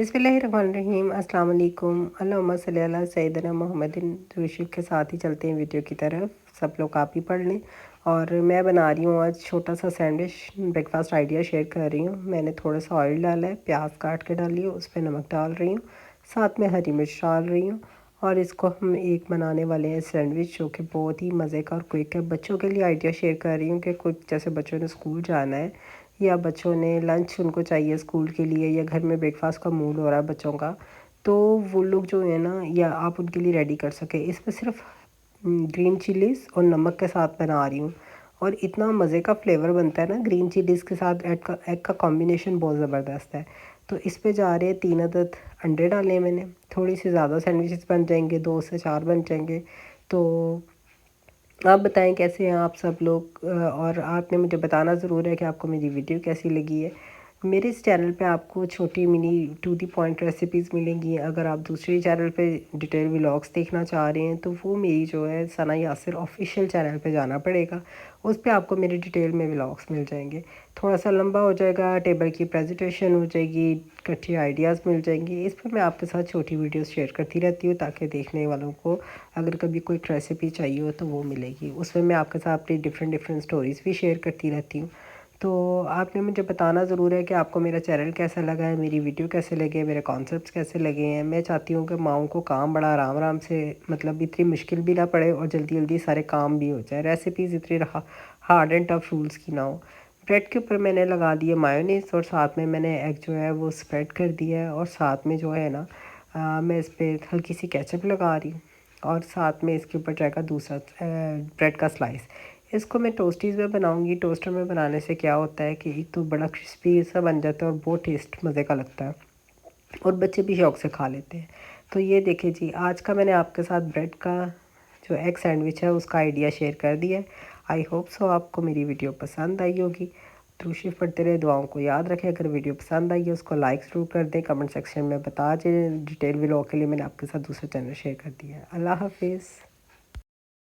बिस्मिल्लाहिर्रहमानिर्रहीम अस्सलाम वालेकुम। अल्लाहुम्मा सल्ली अला सय्यिदना मुहम्मदिन। यूसुफ के साथ ही चलते हैं वीडियो की तरफ। सब लोग आप ही पढ़ लें। और मैं बना रही हूँ आज छोटा सा सैंडविच, ब्रेकफास्ट आइडिया शेयर कर रही हूँ। मैंने थोड़ा सा ऑयल डाला है, प्याज काट के डाली हूँ, उस पर नमक डाल रही हूँ, साथ में हरी मिर्च डाल रही हूँ। और इसको हम एक बनाने वाले हैं सैंडविच, जो कि बहुत ही मज़े का और क्विक है। बच्चों के लिए आइडिया शेयर कर रही हूँ कि कुछ जैसे बच्चों ने स्कूल जाना है या बच्चों ने लंच उनको चाहिए स्कूल के लिए, या घर में ब्रेकफास्ट का मूड हो रहा है बच्चों का, तो वो लोग जो है ना, या आप उनके लिए रेडी कर सकें। इसमें सिर्फ ग्रीन चिलीज़ और नमक के साथ बना रही हूँ। और इतना मज़े का फ्लेवर बनता है ना ग्रीन चिलीज़ के साथ। एग का कॉम्बिनेशन बहुत ज़बरदस्त है। तो इस पे जा रहे हैं 3 अदद अंडे डाले हैं मैंने। थोड़ी सी ज़्यादा सैंडविचेस बन जाएंगे, 2 से 4 बन जाएंगे। तो आप बताएं कैसे हैं आप सब लोग, और आपने मुझे बताना ज़रूर है कि आपको मेरी वीडियो कैसी लगी है। मेरे इस चैनल पे आपको छोटी mini to the point recipes मिलेंगी। अगर आप दूसरे चैनल पे डिटेल व्लॉग्स देखना चाह रहे हैं तो वो मेरी जो है सना यासिर ऑफिशियल चैनल पे जाना पड़ेगा। उस पे आपको मेरे डिटेल में व्लॉग्स मिल जाएंगे। थोड़ा सा लंबा हो जाएगा, टेबल की प्रेजेंटेशन हो जाएगी, कच्चे आइडियाज़ मिल जाएंगे। इस पर मैं आपके साथ छोटी वीडियोस शेयर करती रहती हूँ, ताकि देखने वालों को अगर कभी कोई रेसिपी चाहिए हो तो वो मिलेगी। उसमें मैं आपके साथ अपनी डिफरेंट डिफरेंट स्टोरीज़ भी शेयर करती रहती हूँ। तो आपने मुझे बताना ज़रूर है कि आपको मेरा चैनल कैसा लगा है, मेरी वीडियो कैसे लगे, मेरे कॉन्सेप्ट्स कैसे लगे हैं। मैं चाहती हूँ कि माओं को काम बड़ा आराम आराम से, मतलब इतनी मुश्किल भी ना पड़े और जल्दी जल्दी सारे काम भी हो जाए। रेसिपीज़ इतनी हार्ड एंड टफ रूल्स की ना हो। ब्रेड के ऊपर मैंने लगा दिए मायोनीज़, और साथ में मैंने एग जो है वो स्प्रेड कर दिया है। और साथ में जो है ना, मैं इस पर हल्की सी केचप लगा रही हूँ। और साथ में इसके ऊपर जाएगा दूसरा ब्रेड का स्लाइस। इसको मैं टोस्टीज़ में बनाऊंगी। टोस्टर में बनाने से क्या होता है कि एक तो बड़ा क्रिस्पी सा बन जाता है और बहुत टेस्ट मज़े का लगता है, और बच्चे भी शौक से खा लेते हैं। तो ये देखिए जी, आज का मैंने आपके साथ ब्रेड का जो एग सैंडविच है उसका आइडिया शेयर कर दिया है। आई होप सो आपको मेरी वीडियो पसंद आई होगी। द्रूशी पढ़ते रहे, दुआओं को याद रखें। अगर वीडियो पसंद आई है उसको लाइक ज़रूर कर दें, कमेंट सेक्शन में बता दें। डिटेल व्लॉग के लिए मैंने आपके साथ दूसरा चैनल शेयर कर दिया है। अल्लाह हाफिज़।